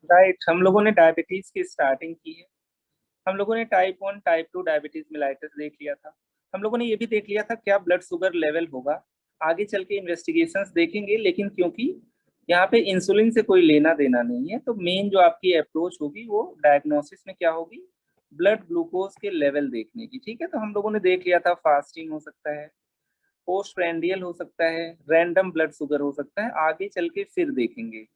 Right, हम लोगों ने डायबिटीज की स्टार्टिंग की है। हम लोगों ने टाइप 1 टाइप 2 डायबिटीज मिलाइटिस देख लिया था। हम लोगों ने ये भी देख लिया था क्या ब्लड शुगर लेवल होगा। आगे चल के इन्वेस्टिगेशंस देखेंगे, लेकिन क्योंकि यहाँ पे इंसुलिन से कोई लेना देना नहीं है, तो मेन जो आपकी अप्रोच होगी वो डायग्नोसिस में क्या होगी, ब्लड ग्लूकोज के लेवल देखने की। ठीक है, तो हम लोगों ने देख लिया था फास्टिंग हो सकता है, पोस्ट प्रैंडियल हो सकता है, रैंडम ब्लड शुगर हो सकता है। आगे चल के फिर देखेंगे,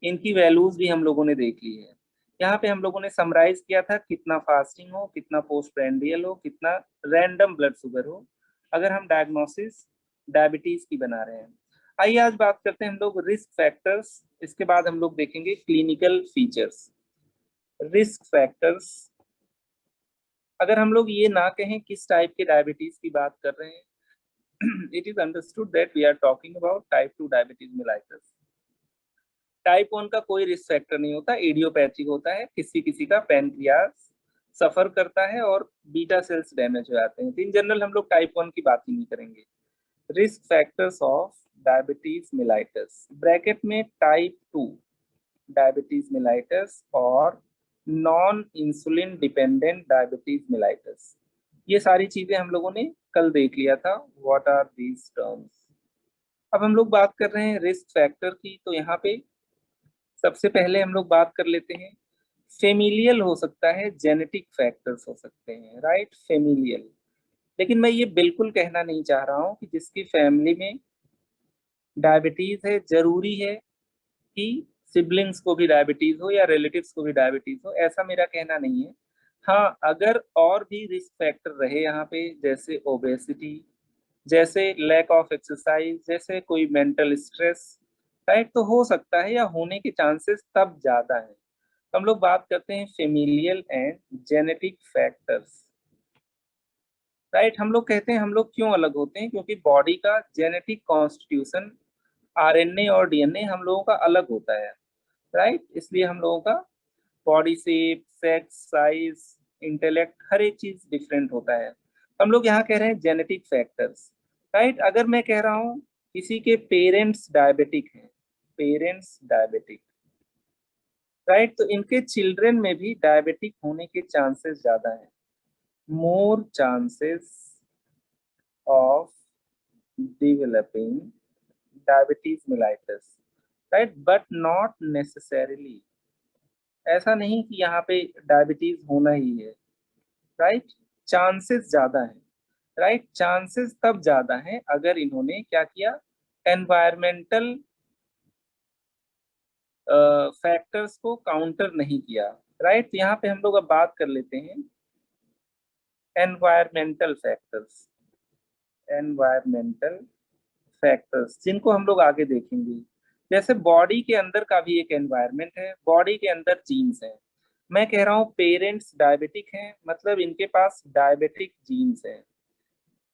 इनकी वैल्यूज भी हम लोगों ने देख ली है। यहाँ पे हम लोगों ने समराइज किया था कितना फास्टिंग हो, कितना पोस्ट प्रैंडियल हो, कितना रैंडम ब्लड शुगर हो, अगर हम डायग्नोसिस डायबिटीज की बना रहे हैं। आइए आज बात करते हैं हम लोग रिस्क फैक्टर्स, इसके बाद हम लोग देखेंगे क्लिनिकल फीचर्स। रिस्क फैक्टर्स, अगर हम लोग ये ना कहें किस टाइप के डायबिटीज की बात कर रहे हैं, it is understood that we are talking about type 2 diabetes mellitus. Type 1 का कोई रिस्क फैक्टर नहीं होता, इडियोपैथिक होता है। किसी किसी का पैनक्रियास सफर करता है और बीटा सेल्स डैमेज हो जाते हैं। तो इन जनरल हम लोग टाइप 1 की बात ही नहीं करेंगे। Risk factors of diabetes mellitus, bracket में टाइप 2 डायबिटीज मिलाइटस और non insulin dependent diabetes mellitus. ये सारी चीजें हम लोगों ने कल देख लिया था, व्हाट आर दीज टर्म्स। अब हम लोग बात कर रहे हैं रिस्क फैक्टर की, तो यहाँ पे सबसे पहले हम लोग बात कर लेते हैं फेमिलियल हो सकता है, जेनेटिक फैक्टर्स हो सकते हैं, राइट, फेमिलियल। लेकिन मैं ये बिल्कुल कहना नहीं चाह रहा हूँ कि जिसकी फैमिली में डायबिटीज है जरूरी है कि सिबलिंग्स को भी डायबिटीज हो या रिलेटिव्स को भी डायबिटीज हो, ऐसा मेरा कहना नहीं है। हाँ, अगर और भी रिस्क फैक्टर रहे यहाँ पे, जैसे ओबेसिटी, जैसे लैक ऑफ एक्सरसाइज, जैसे कोई मेंटल स्ट्रेस, राइट, तो हो सकता है या होने के चांसेस तब ज्यादा है। तो हम लोग बात करते हैं familial and genetic factors. Right, हम लोग कहते हैं हम लोग क्यों अलग होते हैं, क्योंकि बॉडी का जेनेटिक कॉन्स्टिट्यूशन, आरएनए और डीएनए हम लोगों का अलग होता है। राइट, इसलिए हम लोगों का body shape, sex, size, intellect, हर एक चीज डिफरेंट होता है। हम लोग यहाँ कह रहे हैं जेनेटिक फैक्टर्स। राइट, अगर मैं कह रहा हूँ किसी के पेरेंट्स डायबिटिक हैं, पेरेंट्स डायबिटिक, राइट, तो इनके चिल्ड्रन में भी डायबिटिक होने के चांसेस ज्यादा हैं, more chances of developing diabetes mellitus, right, but not necessarily. ऐसा नहीं कि यहाँ पे डायबिटीज होना ही है, राइट, चांसेस ज्यादा है। राइट, चांसेस तब ज्यादा है अगर इन्होंने क्या किया, एनवायरमेंटल फैक्टर्स को काउंटर नहीं किया। राइट, यहाँ पे हम लोग अब बात कर लेते हैं एनवायरमेंटल फैक्टर्स, एनवायरमेंटल फैक्टर्स जिनको हम लोग आगे देखेंगे। जैसे बॉडी के अंदर का भी एक एनवायरनमेंट है, बॉडी के अंदर जीन्स हैं। मैं कह रहा हूँ पेरेंट्स डायबिटिक हैं, मतलब इनके पास डायबिटिक जीन्स हैं,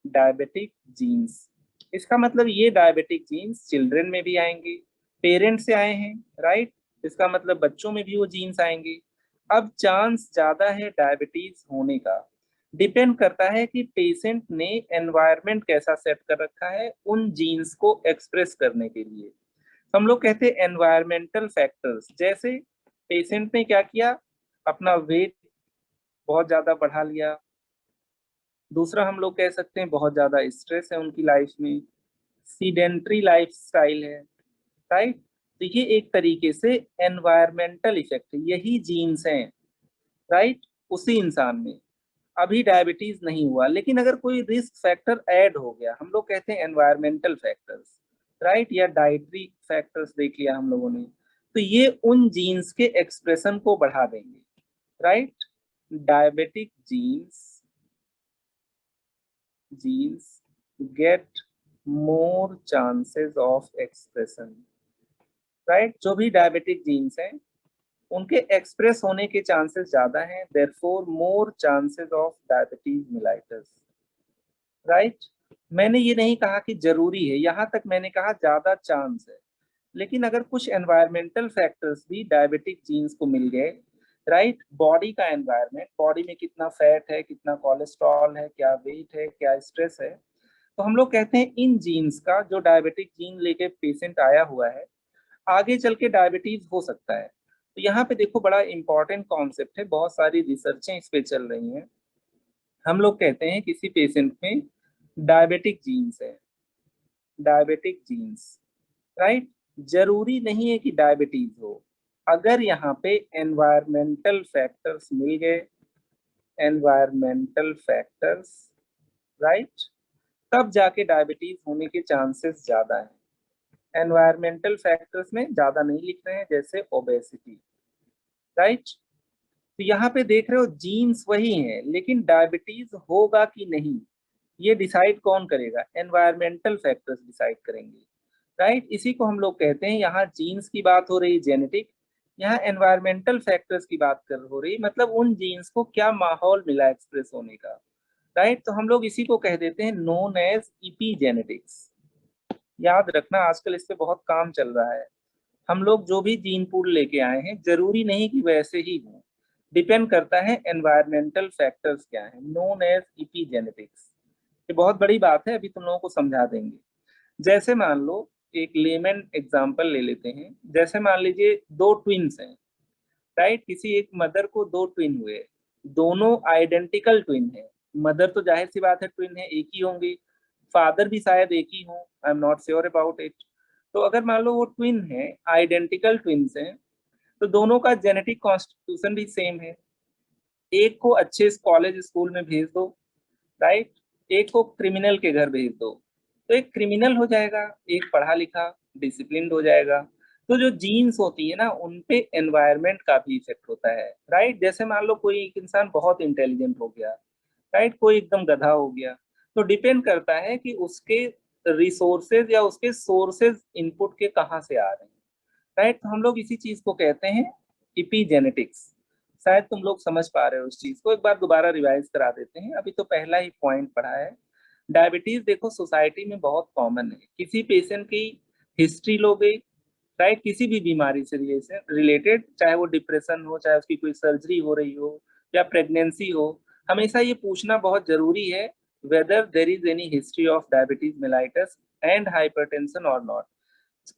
डायबिटिक जीन्स। इसका मतलब ये डायबिटिक जीन्स चिल्ड्रन में भी आएंगे, पेरेंट्स से आए हैं, राइट, इसका मतलब बच्चों में भी वो जीन्स आएंगे। अब चांस ज्यादा है डायबिटीज होने का, डिपेंड करता है कि पेशेंट ने एनवायरनमेंट कैसा सेट कर रखा है उन जीन्स को एक्सप्रेस करने के लिए। हम लोग कहते हैं एनवायरमेंटल फैक्टर्स, जैसे पेशेंट ने क्या किया, अपना वेट बहुत ज्यादा बढ़ा लिया। दूसरा हम लोग कह सकते हैं बहुत ज्यादा स्ट्रेस है उनकी लाइफ में, सीडेंट्री लाइफ स्टाइल है, राइट, तो ये एक तरीके से एनवायरमेंटल इफेक्ट है, यही जीन्स हैं, राइट, उसी इंसान में अभी डायबिटीज नहीं हुआ, लेकिन अगर कोई रिस्क फैक्टर ऐड हो गया, हम लोग कहते हैं एनवायरमेंटल फैक्टर्स, राइट, या डाइटरी फैक्टर्स देख लिया हम लोगों ने, तो ये उन जीन्स के एक्सप्रेशन को बढ़ा देंगे। Right, diabetic genes get more chances of expression, right, जो भी डायबिटिक जीन्स हैं उनके एक्सप्रेस होने के चांसेस ज्यादा हैं, therefore more chances of diabetes mellitus. Right, मैंने ये नहीं कहा कि जरूरी है, यहां तक मैंने कहा ज्यादा चांस है। लेकिन अगर कुछ एनवायरमेंटल फैक्टर्स भी डायबिटिक जीन्स को मिल गए, राइट, बॉडी का एनवायरनमेंट, बॉडी में कितना फैट है, कितना कोलेस्ट्रॉल है, क्या वेट है, क्या स्ट्रेस है, तो हम लोग कहते हैं इन जीन्स का, जो डायबिटिक जीन लेके पेशेंट आया हुआ है, आगे चल के डायबिटीज हो सकता है। तो यहाँ पे देखो बड़ा इंपॉर्टेंट कॉन्सेप्ट है, बहुत सारी रिसर्चें इस पे चल रही हैं। हम लोग कहते हैं किसी पेशेंट में डायबिटिक जीन्स है, डायबिटिक जीन्स, राइट। जरूरी नहीं है कि डायबिटीज हो, अगर यहाँ पे एनवायरमेंटल फैक्टर्स मिल गए, एनवायरमेंटल फैक्टर्स, राइट, तब जाके डायबिटीज होने के चांसेस ज्यादा हैं। एनवायरमेंटल फैक्टर्स में ज्यादा नहीं लिख रहे हैं, जैसे ओबेसिटी, राइट। तो यहाँ पे देख रहे हो जीन्स वही हैं, लेकिन डायबिटीज होगा कि नहीं ये डिसाइड कौन करेगा, एनवायरमेंटल फैक्टर्स डिसाइड करेंगे, राइट। इसी को हम लोग कहते हैं, यहाँ जीन्स की बात हो रही जेनेटिक, यहाँ एनवायरमेंटल फैक्टर्स की बात कर हो रही, मतलब उन जीन्स को क्या माहौल मिला एक्सप्रेस होने का, राइट। तो हम लोग इसी को कह देते हैं नोन एज इपीजेनेटिक्स। याद रखना आजकल इस पे बहुत काम चल रहा है। हम लोग जो भी जीन पूल लेके आए हैं जरूरी नहीं कि वैसे ही हो, डिपेंड करता है एनवायरमेंटल फैक्टर्स क्या है, नोन एज इपीजेनेटिक्स। ये बहुत बड़ी बात है, अभी तुम लोगों को समझा देंगे। जैसे मान लो एक लेमन एग्जांपल ले लेते हैं, जैसे मान लीजिए दो ट्विन्स हैं, राइट। किसी एक मदर को दो ट्विन हुए, दोनों आइडेंटिकल ट्विन है, मदर तो जाहिर सी बात है ट्विन है, एक ही होंगी, फादर भी शायद एक ही हो, I am not sure about it. तो अगर मान लो वो ट्विन है, आइडेंटिकल ट्विन्स हैं, तो दोनों का जेनेटिक कॉन्स्टिट्यूशन भी सेम है। एक को अच्छे कॉलेज स्कूल में भेज दो, राइट, एक को क्रिमिनल के घर भेज दो, तो एक क्रिमिनल हो जाएगा, एक पढ़ा लिखा डिसिप्लिन्ड हो जाएगा। तो जो जीन्स होती है ना, उन पे एनवायरनमेंट का भी इफेक्ट होता है, राइट। जैसे मान लो कोई एक इंसान बहुत इंटेलिजेंट हो गया, राइट, कोई एकदम गधा हो गया, तो डिपेंड करता है कि उसके रिसोर्सेज या उसके सोर्सेज इनपुट के कहाँ से आ रहे हैं, राइट। तो हम लोग इसी चीज को कहते हैं इपीजेनेटिक्स। शायद तुम लोग समझ पा रहे हो उस चीज को, एक बार दोबारा रिवाइज करा देते हैं, अभी तो पहला ही पॉइंट पढ़ा है। डायबिटीज देखो सोसाइटी में बहुत कॉमन है, किसी पेशेंट की हिस्ट्री लोगे, राइट, किसी भी बीमारी से रिलेटेड, चाहे वो डिप्रेशन हो, चाहे उसकी कोई सर्जरी हो रही हो या प्रेगनेंसी हो, हमेशा ये पूछना बहुत जरूरी है whether there is any history of diabetes mellitus and hypertension और नॉट।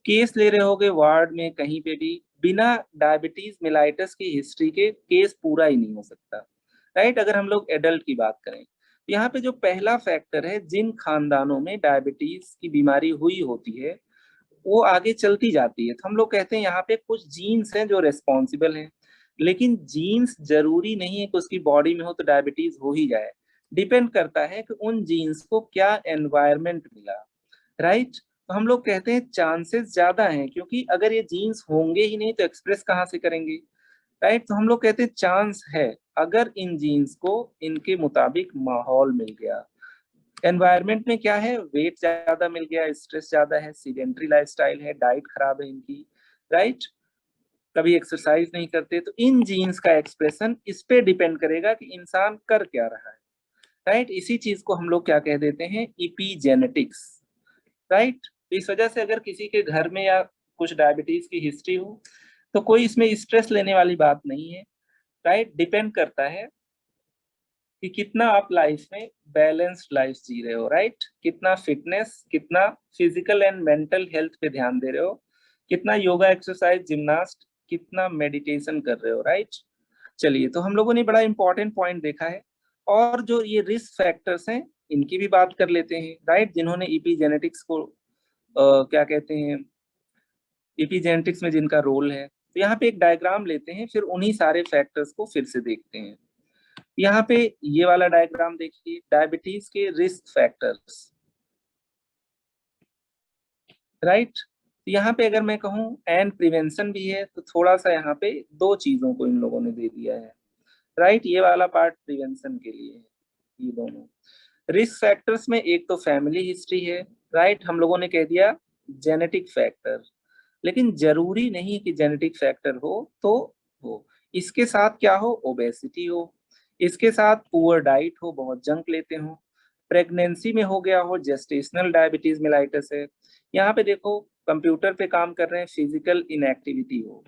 केस ले रहे होगे वार्ड में कहीं पे भी, बिना डायबिटीज मेलाइटस की हिस्ट्री के केस पूरा ही नहीं हो सकता, राइट। अगर हम लोग एडल्ट की बात करें, तो यहाँ पे जो पहला फैक्टर है, जिन खानदानों में डायबिटीज की बीमारी हुई होती है वो आगे चलती जाती है, तो हम लोग कहते हैं यहाँ पे कुछ जीन्स हैं जो रेस्पॉन्सिबल हैं। लेकिन जीन्स जरूरी नहीं है कि उसकी बॉडी में हो तो डायबिटीज हो ही जाए, डिपेंड करता है कि उन जीन्स को क्या एनवायरमेंट मिला, राइट। तो हम लोग कहते हैं चांसेस ज्यादा हैं, क्योंकि अगर ये जीन्स होंगे ही नहीं तो एक्सप्रेस कहाँ से करेंगे, राइट। तो हम लोग कहते हैं चांस है अगर इन जीन्स को इनके मुताबिक माहौल मिल गया। एनवायरनमेंट में क्या है, वेट ज्यादा मिल गया, स्ट्रेस ज्यादा है, सीडेंट्री लाइफस्टाइल है, डाइट खराब है इनकी, राइट, कभी एक्सरसाइज नहीं करते, तो इन जीन्स का एक्सप्रेशन इस पे डिपेंड करेगा कि इंसान कर क्या रहा है, राइट। इसी चीज को हम लोग क्या कह देते हैं, इपीजेनेटिक्स, राइट। तो इस वजह से अगर किसी के घर में या कुछ डायबिटीज की हिस्ट्री हो तो कोई इसमें स्ट्रेस लेने वाली बात नहीं है, राइट। डिपेंड करता है कि कितना आप लाइफ में बैलेंस्ड लाइफ जी रहे हो, राइट, कितना फिटनेस, कितना फिजिकल एंड मेंटल हेल्थ पे ध्यान दे रहे हो, कितना योगा एक्सरसाइज जिम्नास्ट, कितना मेडिटेशन कर रहे हो, राइट। चलिए, तो हम लोगों ने बड़ा इंपॉर्टेंट पॉइंट देखा है, और जो ये रिस्क फैक्टर्स हैं इनकी भी बात कर लेते हैं, राइट, जिन्होंने इपीजेनेटिक्स को क्या कहते हैं, इपीजेनेटिक्स में जिनका रोल है। तो यहाँ पे एक डायग्राम लेते हैं, फिर उन्हीं सारे फैक्टर्स को फिर से देखते हैं। यहाँ पे ये वाला डायग्राम देखिए, डायबिटीज के रिस्क फैक्टर्स, राइट। यहाँ पे अगर मैं कहूँ एंड प्रिवेंशन भी है, तो थोड़ा सा यहाँ पे दो चीजों को इन लोगों ने दे दिया है, राइट। ये वाला पार्ट प्रिवेंशन के लिए है, ये दोनों रिस्क फैक्टर्स में एक तो फैमिली हिस्ट्री है, राइट, हम लोगों ने कह दिया जेनेटिक फैक्टर, लेकिन जरूरी नहीं कि जेनेटिक फैक्टर हो तो हो, इसके साथ क्या हो, ओबेसिटी हो, इसके साथ पुअर डाइट हो, बहुत जंक लेते हो, प्रेगनेंसी में हो गया हो जेस्टेशनल डायबिटीज मेलाइटस है, यहाँ पे देखो कंप्यूटर पे काम कर रहे हैं, फिजिकल इनएक्टिविटी हो।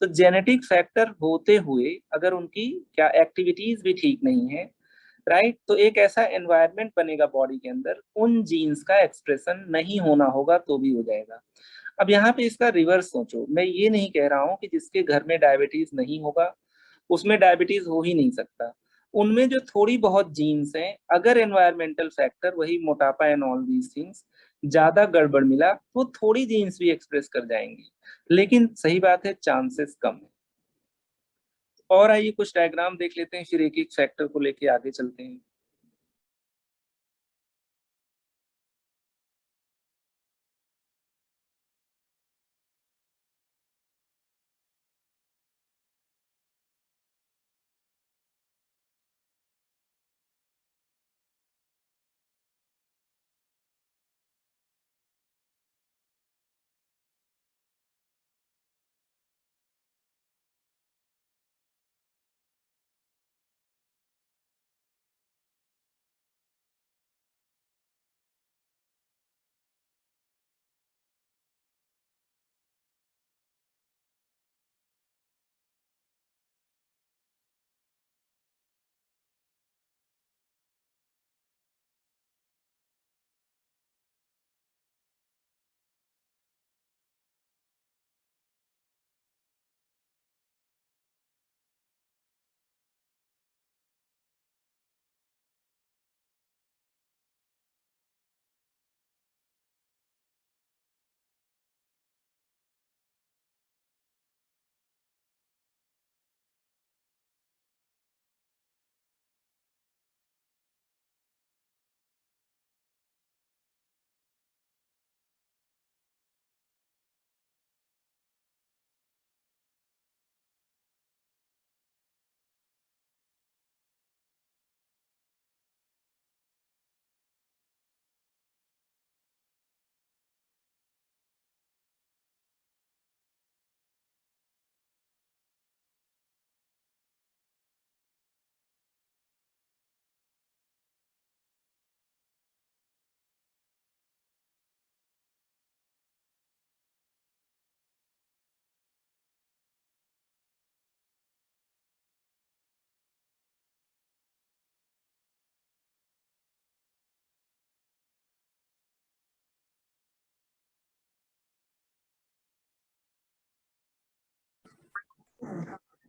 तो जेनेटिक फैक्टर होते हुए अगर उनकी क्या एक्टिविटीज भी ठीक नहीं है, राइट, तो एक ऐसा एनवायरनमेंट बनेगा बॉडी के अंदर, उन जीन्स का एक्सप्रेशन नहीं होना होगा तो भी हो जाएगा। अब यहाँ पे इसका रिवर्स सोचो, मैं ये नहीं कह रहा हूँ कि जिसके घर में डायबिटीज नहीं होगा उसमें डायबिटीज हो ही नहीं सकता। उनमें जो थोड़ी बहुत जीन्स हैं, अगर एनवायरमेंटल फैक्टर वही मोटापा एंड ऑल दीज थिंग्स ज्यादा गड़बड़ मिला तो थोड़ी जीन्स भी एक्सप्रेस कर जाएंगी, लेकिन सही बात है चांसेस कम है। और आइए कुछ डायग्राम देख लेते हैं, फिर एक एक फैक्टर को लेके आगे चलते हैं।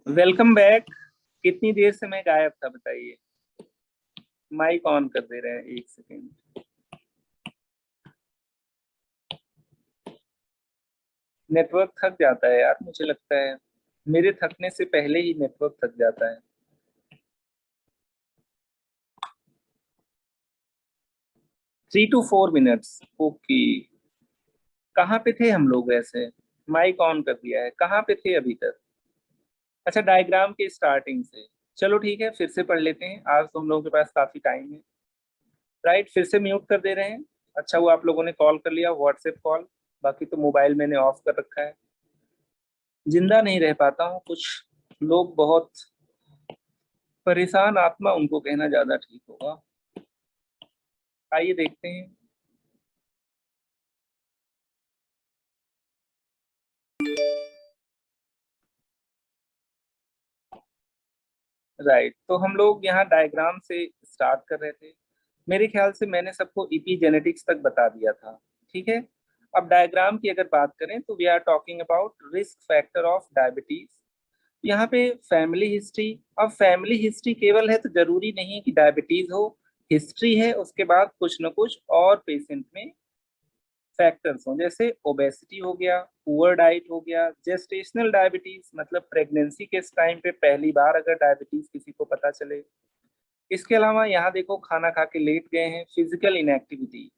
Welcome back. कितनी देर से मैं गायब था बताइए। माइक ऑन कर दे रहे हैं, एक सेकेंड। नेटवर्क थक जाता है यार, मुझे लगता है मेरे थकने से पहले ही नेटवर्क थक जाता है। 3 to 4 मिनट्स, ओके। कहाँ पे थे हम लोग वैसे? माइक ऑन कर दिया है, कहाँ पे थे अभी तक? अच्छा, डायग्राम के स्टार्टिंग से। चलो ठीक है, फिर से पढ़ लेते हैं, आज तो हम लोगों के पास काफी टाइम है। राइट, फिर से म्यूट कर दे रहे हैं। अच्छा वो आप लोगों ने कॉल कर लिया, व्हाट्सएप कॉल। बाकी तो मोबाइल मैंने ऑफ कर रखा है। जिंदा नहीं रह पाता हूँ, कुछ लोग बहुत परेशान आत्मा, उनको कहना ज्यादा ठीक होगा। आइए देखते हैं। राइट, तो हम लोग यहाँ डायग्राम से स्टार्ट कर रहे थे। मेरे ख्याल से मैंने सबको इपीजेनेटिक्स तक बता दिया था, ठीक है। अब डायग्राम की अगर बात करें तो we are talking about risk factor of diabetes. यहाँ पे फैमिली हिस्ट्री। अब फैमिली हिस्ट्री केवल है तो जरूरी नहीं कि डायबिटीज हो, हिस्ट्री है उसके बाद कुछ न कुछ और पेशेंट में फैक्टर्स हों, जैसे ओबेसिटी हो गया, पुअर डाइट हो गया, जेस्टेशनल डायबिटीज मतलब प्रेगनेंसी के टाइम पे पहली बार अगर डायबिटीज किसी को पता चले। इसके अलावा यहाँ देखो खाना खा के लेट गए हैं, फिजिकल इनएक्टिविटी।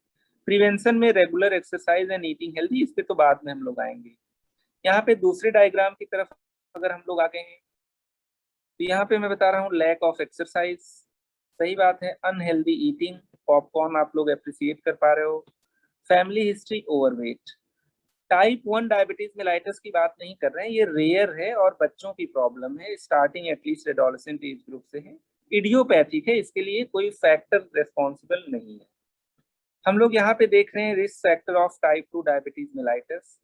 प्रिवेंशन में regular exercise and eating healthy, इस पे तो बाद में हम लोग आएंगे। यहाँ पे दूसरे डायग्राम की तरफ अगर हम लोग आ गए हैं तो यहाँ पे मैं बता रहा हूँ लैक ऑफ एक्सरसाइज, सही बात है, अनहेल्दी ईटिंग, पॉपकॉर्न आप लोग अप्रिसिएट कर पा रहे हो, family history, overweight. Type 1 diabetes mellitus की बात नहीं कर रहे हैं, ये रेयर है और बच्चों की प्रॉब्लम है, starting at least adolescent age group से है, इडियोपैथिक है, इसके लिए कोई फैक्टर रेस्पॉन्सिबल नहीं है। हम लोग यहाँ पे देख रहे हैं risk factor of type 2 diabetes mellitus.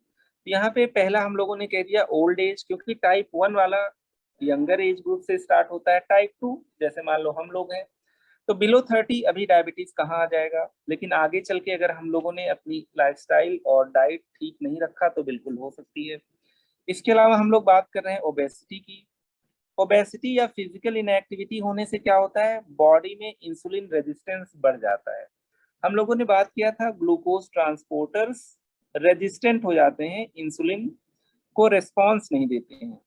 यहाँ पे पहला हम लोगों ने कह दिया ओल्ड एज, क्योंकि टाइप 1 वाला यंगर एज ग्रुप से स्टार्ट होता है, टाइप 2 जैसे मान लो हम लोग हैं तो बिलो 30 अभी डायबिटीज कहाँ आ जाएगा, लेकिन आगे चल के अगर हम लोगों ने अपनी लाइफस्टाइल और डाइट ठीक नहीं रखा तो बिल्कुल हो सकती है। इसके अलावा हम लोग बात कर रहे हैं ओबेसिटी की। ओबेसिटी या फिजिकल इनएक्टिविटी होने से क्या होता है, बॉडी में इंसुलिन रेजिस्टेंस बढ़ जाता है। हम लोगों ने बात किया था ग्लूकोज ट्रांसपोर्टर्स रेजिस्टेंट हो जाते हैं, इंसुलिन को रेस्पॉन्स नहीं देते हैं।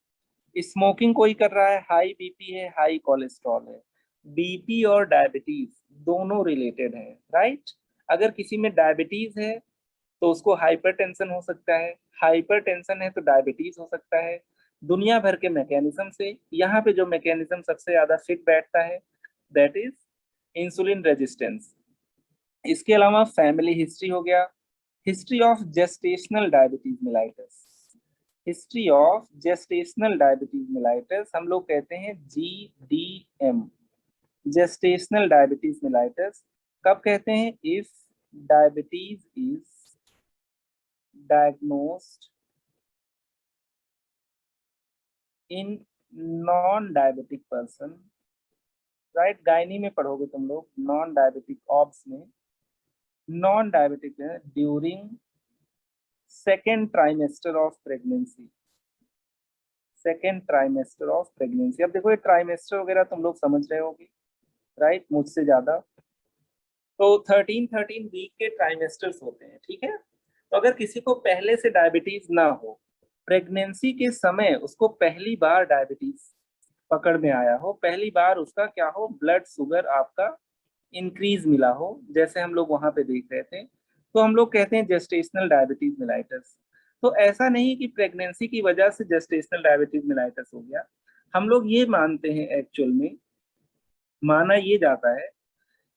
स्मोकिंग कोई कर रहा है, हाई बीपी है, हाई कोलेस्ट्रॉल है। बीपी और डायबिटीज दोनों रिलेटेड है, राइट। अगर किसी में डायबिटीज है तो उसको हाइपरटेंशन हो सकता है, हाइपरटेंशन है तो डायबिटीज हो सकता है। दुनिया भर के मैकेनिज्म से यहाँ पे जो मैकेनिज्म सबसे ज्यादा फिट बैठता है दैट इज इंसुलिन रेजिस्टेंस। इसके अलावा फैमिली हिस्ट्री हो गया, history of gestational diabetes mellitus. History of gestational diabetes mellitus हम लोग कहते हैं GDM, जेस्टेशनल डायबिटीज मेलाइटस। कब कहते हैं, if diabetes is diagnosed in non diabetic person, right. Gynae में पढ़ोगे तुम लोग, नॉन डायबिटिक ऑब्स में, नॉन डायबिटिक है during second trimester of pregnancy, second trimester of pregnancy. अब देखो ये ट्राइमेस्टर वगैरह तुम लोग समझ रहे होगे, राइट, मुझसे ज्यादा। तो 13 वीक के ट्राइमेस्टर्स होते हैं, ठीक है। तो अगर किसी को पहले से डायबिटीज ना हो, प्रेगनेंसी के समय उसको पहली बार डायबिटीज पकड़ में आया हो, पहली बार उसका क्या हो, ब्लड शुगर आपका इंक्रीज मिला हो, जैसे हम लोग वहां पे देख रहे थे, तो हम लोग कहते हैं जेस्टेशनल डायबिटीज मेलाइटस। तो ऐसा नहीं कि प्रेगनेंसी की वजह से जेस्टेशनल डायबिटीज मेलाइटस हो गया। हम लोग ये मानते हैं, एक्चुअल में माना ये जाता है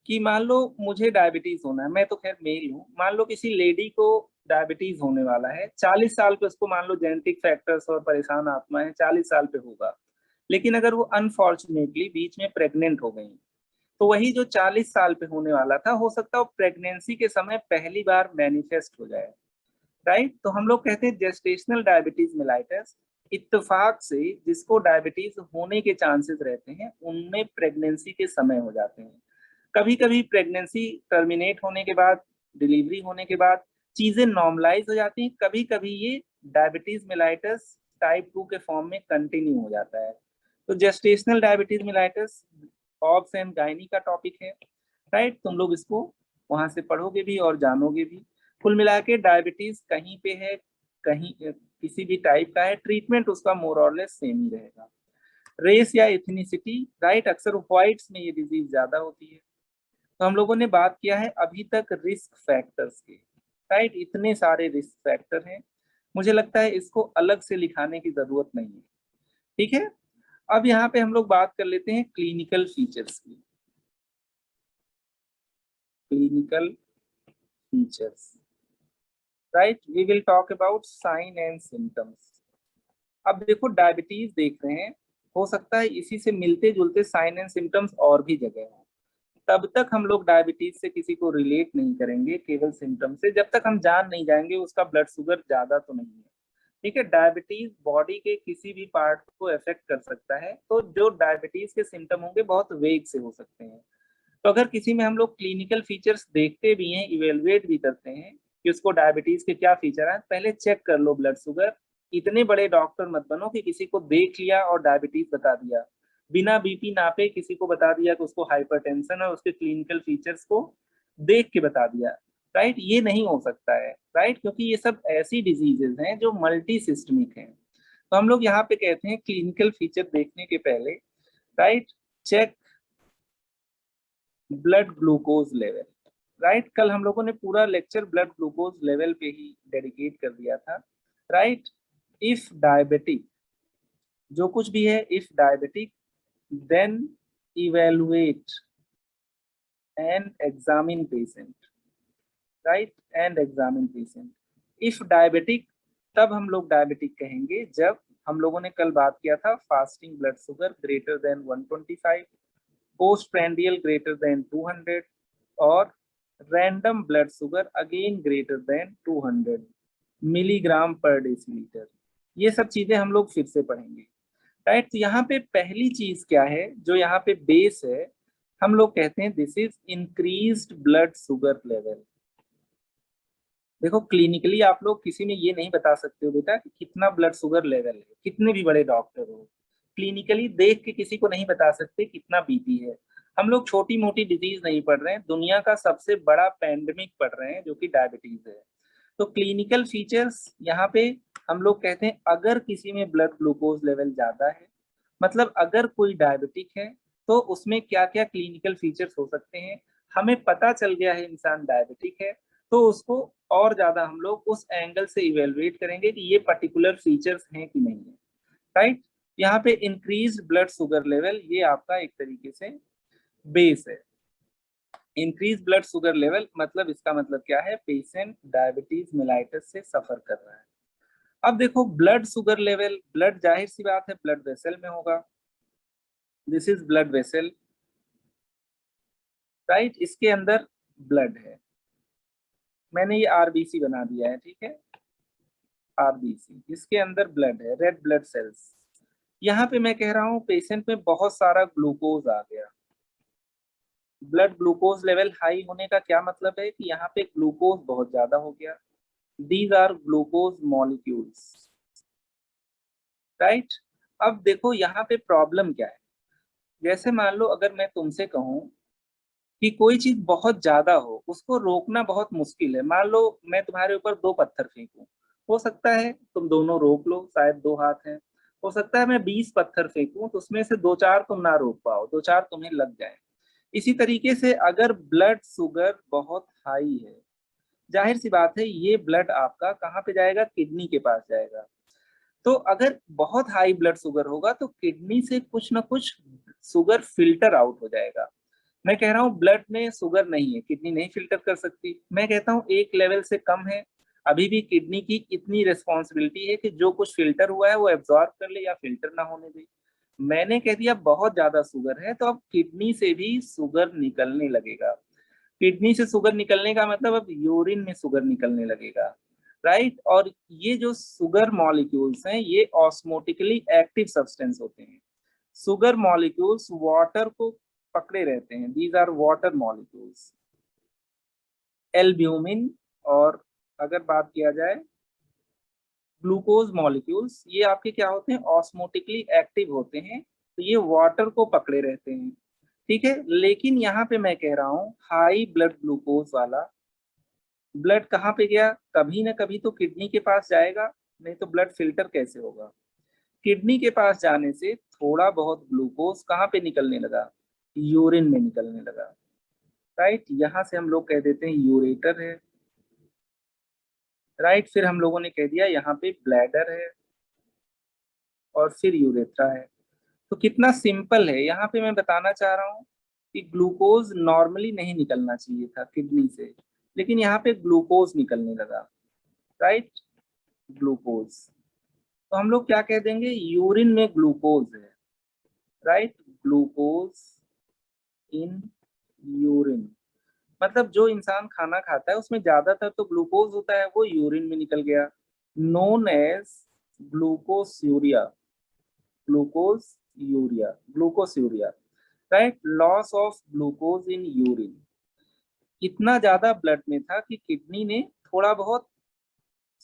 कि मान लो मुझे डायबिटीज होना है, मैं तो खैर मेल हूँ, मान लो किसी लेडी को डायबिटीज होने वाला है 40 साल पे, उसको मान लो जेनेटिक फैक्टर्स और परेशान आत्मा है, 40 साल पे होगा। लेकिन अगर वो अनफॉर्चुनेटली बीच में प्रेग्नेंट हो गई, तो वही जो 40 साल पे होने वाला था, हो सकता है प्रेगनेंसी के समय पहली बार मैनिफेस्ट हो जाए, राइट। तो हम लोग कहते हैं जेस्टेशनल डायबिटीज मेलाइटस, इत्तेफाक से जिसको डायबिटीज होने के चांसेस रहते हैं उनमें प्रेगनेंसी के समय हो जाते हैं। कभी कभी प्रेगनेंसी टर्मिनेट होने के बाद, डिलीवरी होने के बाद चीजें नॉर्मलाइज हो जाती हैं, कभी कभी ये डायबिटीज मेलाइटस टाइप 2 के फॉर्म में कंटिन्यू हो जाता है। तो gestational diabetes mellitus obs and gyne का टॉपिक है, राइट। तुम लोग इसको वहां से पढ़ोगे भी और जानोगे भी। कुल मिला के डायबिटीज कहीं पे है, कहीं किसी भी टाइप का है, ट्रीटमेंट उसका मोर और लेस सेम ही रहेगा। रेस या इथनिसिटी, राइट, अक्सर व्हाइट्स में ये डिजीज ज्यादा होती है। तो हम लोगों ने बात किया है अभी तक रिस्क फैक्टर्स के, राइट। इतने सारे रिस्क फैक्टर हैं, मुझे लगता है इसको अलग से लिखाने की जरूरत नहीं है, ठीक है। अब यहाँ पे हम लोग बात कर लेते हैं क्लिनिकल फीचर्स की। Clinical features, right, we will talk about sign and symptoms. अब देखो डायबिटीज देख रहे हैं, हो सकता है इसी से मिलते जुलते साइन एंड सिम्टम्स और भी जगह हो, तब तक हम लोग डायबिटीज से किसी को रिलेट नहीं करेंगे केवल सिम्टम से, जब तक हम जान नहीं जाएंगे उसका ब्लड शुगर ज्यादा तो नहीं है, ठीक है। डायबिटीज बॉडी के किसी भी पार्ट को अफेक्ट कर सकता है, तो जो डायबिटीज के सिम्टम होंगे बहुत वेग से हो सकते हैं। तो अगर किसी में हम लोग क्लिनिकल फीचर्स देखते भी हैं, इवेलुएट भी करते हैं कि उसको डायबिटीज के क्या फीचर है, पहले चेक कर लो ब्लड शुगर। इतने बड़े डॉक्टर मत बनो कि किसी को देख लिया और डायबिटीज बता दिया, बिना बीपी नापे किसी को बता दिया कि उसको हाइपरटेंशन है, उसके क्लिनिकल फीचर्स को देख के बता दिया, राइट। ये नहीं हो सकता है, राइट, क्योंकि ये सब ऐसी डिजीजेज हैं जो मल्टी सिस्टमिक हैं। तो हम लोग यहाँ पे कहते हैं क्लिनिकल फीचर देखने के पहले, right, check blood glucose level, right. कल हम लोगों ने पूरा लेक्चर ब्लड ग्लूकोज लेवल पे ही डेडिकेट कर दिया था, राइट। इफ डायबिटिक, जो कुछ भी है, if diabetic then evaluate and examine patient, right, and examine patient. If diabetic, तब हम लोग डायबिटिक कहेंगे जब हम लोगों ने कल बात किया था fasting blood sugar greater than 125, post prandial greater than 200 और random blood sugar again greater than 200 milligram पर डेसीलीटर। ये सब चीजें हम लोग फिर से पढ़ेंगे, राइट। तो यहाँ पे पहली चीज क्या है जो यहाँ पे बेस है, हम लोग कहते हैं this is increased blood sugar level. देखो क्लिनिकली आप लोग किसी में ये नहीं बता सकते हो बेटा कि कितना ब्लड शुगर लेवल है, कितने भी बड़े डॉक्टर हो क्लिनिकली देख के किसी को नहीं बता सकते कितना बीपी है। हम लोग छोटी मोटी डिजीज नहीं पढ़ रहे हैं, दुनिया का सबसे बड़ा पैंडेमिक पढ़ रहे हैं जो कि डायबिटीज है। तो क्लिनिकल फीचर्स यहाँ पे हम लोग कहते हैं अगर किसी में ब्लड ग्लूकोज लेवल ज्यादा है, मतलब अगर कोई डायबिटिक है तो उसमें क्या क्या क्लिनिकल फीचर्स हो सकते हैं। हमें पता चल गया है इंसान डायबिटिक है तो उसको और ज्यादा हम लोग उस एंगल से इवेलुएट करेंगे कि ये पर्टिकुलर फीचर्स हैं कि नहीं है। राइट, यहाँ पे इंक्रीज ब्लड शुगर लेवल ये आपका एक तरीके से बेस है। इंक्रीज ब्लड शुगर लेवल मतलब इसका मतलब क्या है, पेशेंट डायबिटीज मेलाइटिस से सफर कर रहा है। अब देखो ब्लड शुगर लेवल, ब्लड जाहिर सी बात है ब्लड वेसल में होगा, this is blood vessel. Right, इसके अंदर ब्लड है, मैंने ये आरबीसी बना दिया है, ठीक है, आरबीसी, इसके अंदर ब्लड है, रेड ब्लड सेल्स। यहाँ पे मैं कह रहा हूँ पेशेंट में बहुत सारा ग्लूकोज आ गया। ब्लड ग्लूकोज लेवल हाई होने का क्या मतलब है कि यहाँ पे ग्लूकोज बहुत ज्यादा हो गया। These are glucose molecules. Right, अब देखो यहाँ पे प्रॉब्लम क्या है। जैसे मान लो अगर मैं तुमसे कहूँ कि कोई चीज बहुत ज्यादा हो उसको रोकना बहुत मुश्किल है। मान लो मैं तुम्हारे ऊपर 2 पत्थर फेंकूं, हो सकता है तुम दोनों रोक लो, शायद 2 हाथ हैं। हो सकता है मैं 20 पत्थर फेंकूं तो उसमें से 2-4 तुम ना रोक पाओ, 2-4 तुम्हें लग जाए। इसी तरीके से अगर ब्लड शुगर बहुत हाई है, जाहिर सी बात है ये ब्लड आपका कहाँ पे जाएगा, किडनी के पास जाएगा। तो अगर बहुत हाई ब्लड शुगर होगा तो किडनी से कुछ ना कुछ शुगर फिल्टर आउट हो जाएगा। मैं कह रहा हूँ ब्लड में शुगर नहीं है, किडनी नहीं फिल्टर कर सकती। मैं कहता हूँ एक लेवल से कम है, अभी भी किडनी की इतनी रिस्पॉन्सिबिलिटी है कि जो कुछ फिल्टर हुआ है वो एब्जॉर्ब कर ले या फिल्टर ना होने दे। मैंने कह दिया बहुत ज्यादा शुगर है तो अब किडनी से भी शुगर निकलने लगेगा। किडनी से शुगर निकलने का मतलब अब यूरिन में शुगर निकलने लगेगा। राइट, और ये जो शुगर मॉलिक्यूल्स हैं ये ऑस्मोटिकली एक्टिव सब्सटेंस होते हैं। शुगर मॉलिक्यूल्स वाटर को पकड़े रहते हैं, these are water molecules. Albumin, और अगर बात किया जाए ग्लूकोज मॉलिक्यूल्स, ये आपके क्या होते हैं, ऑस्मोटिकली एक्टिव होते हैं, तो ये वाटर को पकड़े रहते हैं। ठीक है, लेकिन यहाँ पे मैं कह रहा हूँ हाई ब्लड ग्लूकोज वाला ब्लड कहाँ पे गया, कभी ना कभी तो किडनी के पास जाएगा, नहीं तो ब्लड फिल्टर कैसे होगा। किडनी के पास जाने से थोड़ा बहुत ग्लूकोज कहाँ पे निकलने लगा, यूरिन में निकलने लगा। राइट, यहाँ से हम लोग कह देते हैं यूरेटर है। राइट, फिर हम लोगों ने कह दिया यहाँ पे ब्लैडर है और फिर यूरेथ्रा है। तो कितना सिंपल है, यहाँ पे मैं बताना चाह रहा हूँ कि ग्लूकोज नॉर्मली नहीं निकलना चाहिए था किडनी से, लेकिन यहाँ पे ग्लूकोज निकलने लगा। राइट, ग्लूकोज, तो हम लोग क्या कह देंगे, यूरिन में ग्लूकोज है। राइट, ग्लूकोज इन यूरिन, मतलब जो इंसान खाना खाता है उसमें ज्यादातर तो ग्लूकोज होता है, वो यूरिन में निकल गया, known as glucosuria. Glucose urea, glucosuria. Right, loss of glucose in urine, इतना ज्यादा ब्लड में था कि किडनी ने थोड़ा बहुत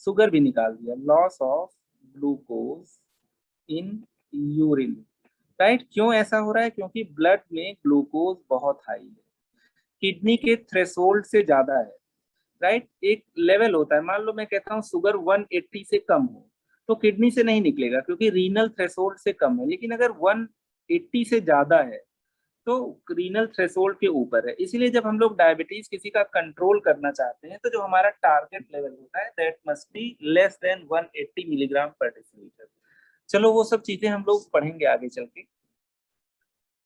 शुगर भी निकाल दिया, loss of glucose in urine. Right, क्यों ऐसा हो रहा है, क्योंकि ब्लड में ग्लूकोज बहुत हाई है, किडनी के थ्रेशोल्ड से ज्यादा है। राइट, एक लेवल होता है, मान लो मैं कहता हूँ शुगर 180 से कम हो तो किडनी से नहीं निकलेगा क्योंकि रीनल थ्रेशोल्ड से कम है, लेकिन अगर 180 से ज्यादा है तो रीनल थ्रेशोल्ड के ऊपर है। इसीलिए जब हम लोग डायबिटीज किसी का कंट्रोल करना चाहते हैं तो जो हमारा टारगेट लेवल होता है that must be less than 180 milligram पर डेसीलीटर। चलो वो सब चीजें हम लोग पढ़ेंगे आगे चल के।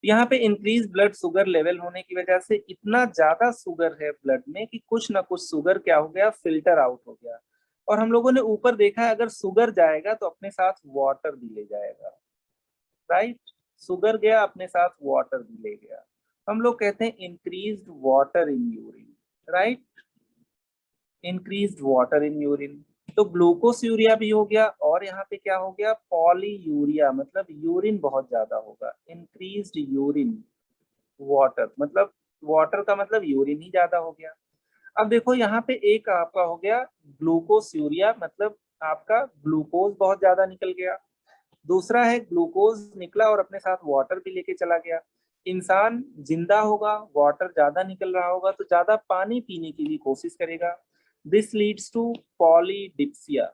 यहाँ पे इंक्रीज ब्लड शुगर लेवल होने की वजह से इतना ज्यादा शुगर है ब्लड में कि कुछ ना कुछ शुगर क्या हो गया, फिल्टर आउट हो गया। और हम लोगों ने ऊपर देखा है अगर शुगर जाएगा तो अपने साथ वाटर भी ले जाएगा। राइट, शुगर गया अपने साथ वाटर भी ले गया, हम लोग कहते हैं increased water in urine. Right, increased water in urine, तो ग्लूकोस यूरिया भी हो गया और यहाँ पे क्या हो गया, पॉली यूरिया, मतलब यूरिन बहुत ज्यादा होगा, इंक्रीज्ड यूरिन वाटर, मतलब वाटर का मतलब यूरिन ही ज्यादा हो गया। अब देखो यहाँ पे एक आपका हो गया ग्लूकोस्यूरिया, मतलब आपका ग्लूकोज बहुत ज्यादा निकल गया। दूसरा है ग्लूकोज निकला और अपने साथ वाटर भी लेके चला गया। इंसान जिंदा होगा, वाटर ज्यादा निकल रहा होगा तो ज्यादा पानी पीने की भी कोशिश करेगा। This leads to polydipsia,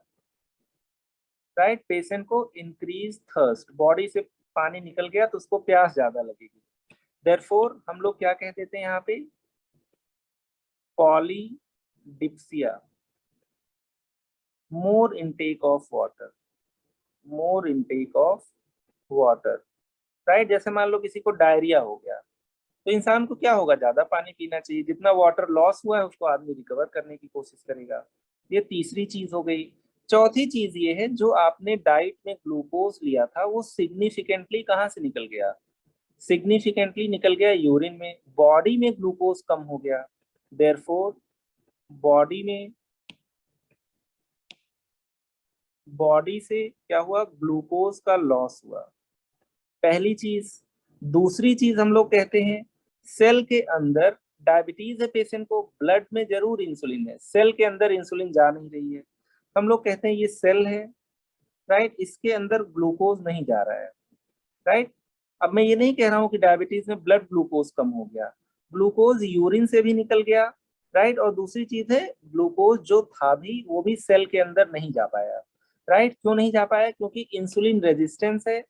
right. Patient को इंक्रीज थर्स्ट, बॉडी से पानी निकल गया तो उसको प्यास ज्यादा लगेगी। देयरफॉर हम लोग क्या कह देते हैं यहाँ पे, polydipsia, more intake of water, more intake of water, right. जैसे मान लो किसी को डायरिया हो गया तो इंसान को क्या होगा, ज्यादा पानी पीना चाहिए। जितना वाटर लॉस हुआ है उसको आदमी रिकवर करने की कोशिश करेगा। ये तीसरी चीज हो गई। चौथी चीज ये है, जो आपने डाइट में ग्लूकोज लिया था वो सिग्निफिकेंटली कहाँ से निकल गया, सिग्निफिकेंटली निकल गया यूरिन में। बॉडी में ग्लूकोज कम हो गया, देयरफॉर बॉडी में, बॉडी से क्या हुआ, ग्लूकोज का लॉस हुआ, पहली चीज। दूसरी चीज हम लोग कहते हैं सेल के अंदर, डायबिटीज है पेशेंट को, ब्लड में जरूर इंसुलिन है, सेल के अंदर इंसुलिन जा नहीं रही है। हम लोग कहते हैं ये सेल है, राइट, इसके अंदर ग्लूकोज नहीं जा रहा है, राइट। अब मैं ये नहीं कह रहा हूँ कि डायबिटीज में ब्लड ग्लूकोज कम हो गया, ग्लूकोज यूरिन से भी निकल गया, राइट। और दूसरी चीज है ग्लूकोज जो था भी वो भी सेल के अंदर नहीं जा पाया, राइट। क्यों नहीं जा पाया, क्योंकि इंसुलिन रेजिस्टेंस है,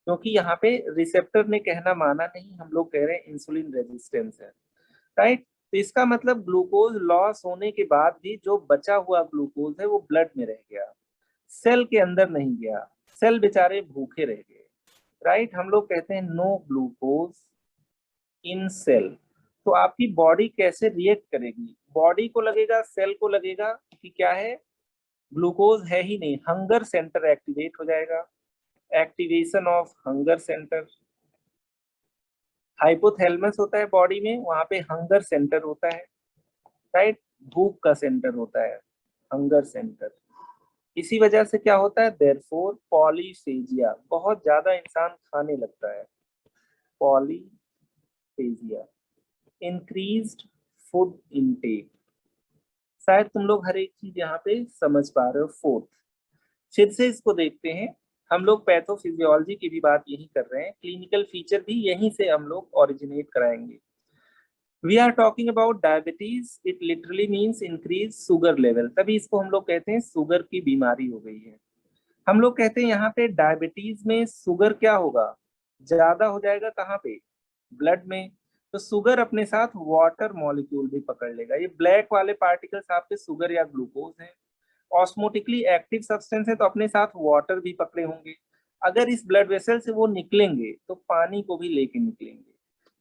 क्योंकि यहाँ पे रिसेप्टर ने कहना माना नहीं, हम लोग कह रहे हैं इंसुलिन रेजिस्टेंस है, राइट। तो इसका मतलब ग्लूकोज लॉस होने के बाद भी जो बचा हुआ ग्लूकोज है वो ब्लड में रह गया, सेल के अंदर नहीं गया, सेल बेचारे भूखे रह गए, राइट। हम लोग कहते हैं नो ग्लूकोज इन सेल। तो आपकी बॉडी कैसे रिएक्ट करेगी, बॉडी को लगेगा, सेल को लगेगा कि क्या है, ग्लूकोज है ही नहीं, हंगर सेंटर एक्टिवेट हो जाएगा, activation of hunger centre. Hypothalamus होता है बॉडी में, वहां पे हंगर सेंटर होता है, राइट, भूख का सेंटर होता है, हंगर सेंटर। इसी वजह से क्या होता है, देयरफॉर पॉलीफेजिया, बहुत ज्यादा इंसान खाने लगता है, पॉलीफेजिया, इंक्रीज्ड फूड इनटेक। शायद तुम लोग हर एक चीज यहाँ पे समझ पा रहे हो। फोर्थ, फिर से इसको देखते हैं। हम लोग पैथोफिजियोलॉजी की भी बात यही कर रहे हैं, क्लिनिकल फीचर भी यहीं से हम लोग ओरिजिनेट कराएंगे। We are talking about diabetes, it literally means increase sugar level, तभी इसको हम लोग कहते हैं शुगर की बीमारी हो गई है। हम लोग कहते हैं यहाँ पे डायबिटीज में शुगर क्या होगा, ज्यादा हो जाएगा, कहाँ पे, ब्लड में। तो शुगर अपने साथ वाटर मॉलिक्यूल भी पकड़ लेगा, ये ब्लैक वाले पार्टिकल्स आपके शुगर या ग्लूकोज हैं, ऑस्मोटिकली एक्टिव सब्सटेंस है तो अपने साथ वाटर भी पकड़े होंगे। अगर इस ब्लड वेसल से वो निकलेंगे तो पानी को भी लेके निकलेंगे।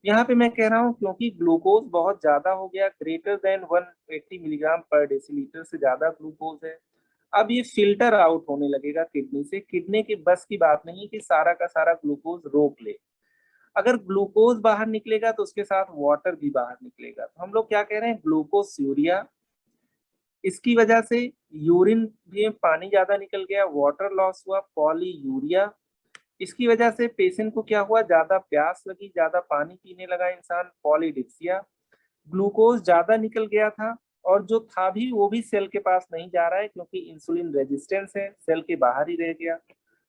यहाँ पे मैं कह रहा हूँ क्योंकि ग्लूकोज बहुत ज्यादा हो गया, ग्रेटर देन 180 मिलीग्राम पर डेसीलीटर से ज्यादा ग्लूकोज है। अब ये फिल्टर आउट होने लगेगा किडनी से, किडनी की बस की बात नहीं कि सारा का सारा ग्लूकोज रोक ले। अगर ग्लूकोज बाहर निकलेगा तो उसके साथ वाटर भी बाहर निकलेगा, तो हम लोग क्या कह रहे हैं, ग्लूकोस्यूरिया। इसकी वजह से यूरिन में पानी ज्यादा निकल गया, वाटर लॉस हुआ, पॉलीयूरिया। इसकी वजह से पेशेंट को क्या हुआ, ज्यादा प्यास लगी, ज्यादा पानी पीने लगा इंसान, पॉलीडिप्सिया। ग्लूकोज ज्यादा निकल गया था और जो था भी वो भी सेल के पास नहीं जा रहा है क्योंकि इंसुलिन रेजिस्टेंस है, सेल के बाहर ही रह गया।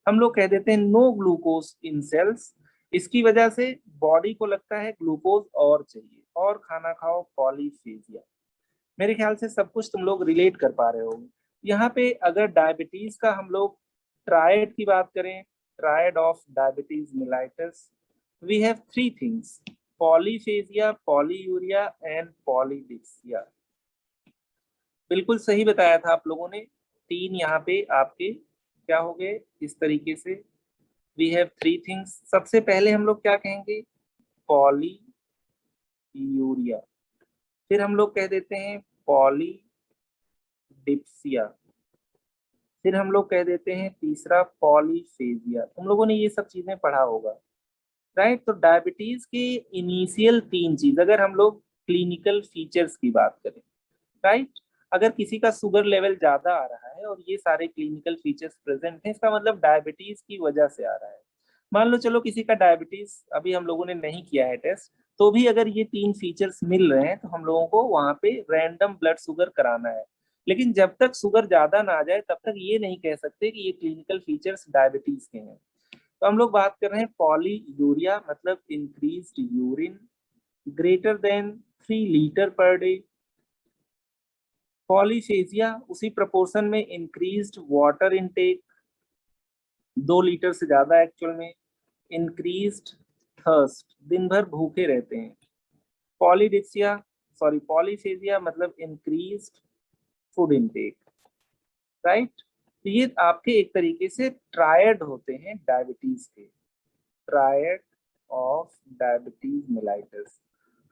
हम लोग कह देते हैं नो ग्लूकोज इन सेल्स। इसकी वजह से बॉडी को लगता है ग्लूकोज और चाहिए, और खाना खाओ, पॉलीफेजिया। मेरे ख्याल से सब कुछ तुम लोग रिलेट कर पा रहे हो। यहाँ पे अगर डायबिटीज का हम लोग ट्रायड की बात करें, triad of diabetes mellitus, we have three things, polyphagia, polyuria and polydipsia. बिल्कुल सही बताया था आप लोगों ने, तीन यहाँ पे आपके क्या हो गए इस तरीके से, वी हैव थ्री थिंग्स। सबसे पहले हम लोग क्या कहेंगे, पॉलीयूरिया, फिर हम लोग कह देते हैं पॉलीडिप्सिया, फिर हम लोग कह देते हैं तीसरा पॉलीफेजिया। तुम लोगों ने ये सब चीजें पढ़ा होगा, राइट। तो डायबिटीज के इनिशियल तीन चीज, अगर हम लोग क्लिनिकल फीचर्स की बात करें, राइट, अगर किसी का शुगर लेवल ज्यादा आ रहा है और ये सारे क्लिनिकल फीचर्स प्रेजेंट हैं, इसका मतलब डायबिटीज की वजह से आ रहा है। मान लो चलो किसी का डायबिटीज अभी हम लोगों ने नहीं किया है टेस्ट, तो भी अगर ये 3 फीचर्स मिल रहे हैं तो हम लोगों को वहां पे रैंडम ब्लड शुगर कराना है। लेकिन जब तक शुगर ज्यादा ना आ जाए तब तक ये नहीं कह सकते कि ये क्लिनिकल फीचर्स डायबिटीज के हैं। तो हम लोग बात कर रहे हैं पॉलीयूरिया, मतलब increased urine greater than 3 litre per day. Polyphagia उसी प्रोपोर्शन में इंक्रीज्ड वाटर इनटेक, 2 लीटर से ज्यादा एक्चुअल में। इंक्रीज्ड थर्स्ट, दिन भर भूखे रहते हैं। पॉलीडिक्सिया सॉरी पॉलीफेजिया मतलब इंक्रीज्ड फूड इनटेक, राइट। तो ये आपके एक तरीके से ट्रायड होते हैं डायबिटीज के, ट्रायड ऑफ डायबिटीज मेलाइटस।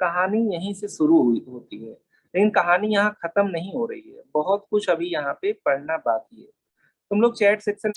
कहानी यहीं से शुरू हुई होती है, लेकिन कहानी यहाँ खत्म नहीं हो रही है, बहुत कुछ अभी यहाँ पे पढ़ना बाकी है। तुम लोग चैट सेक्शन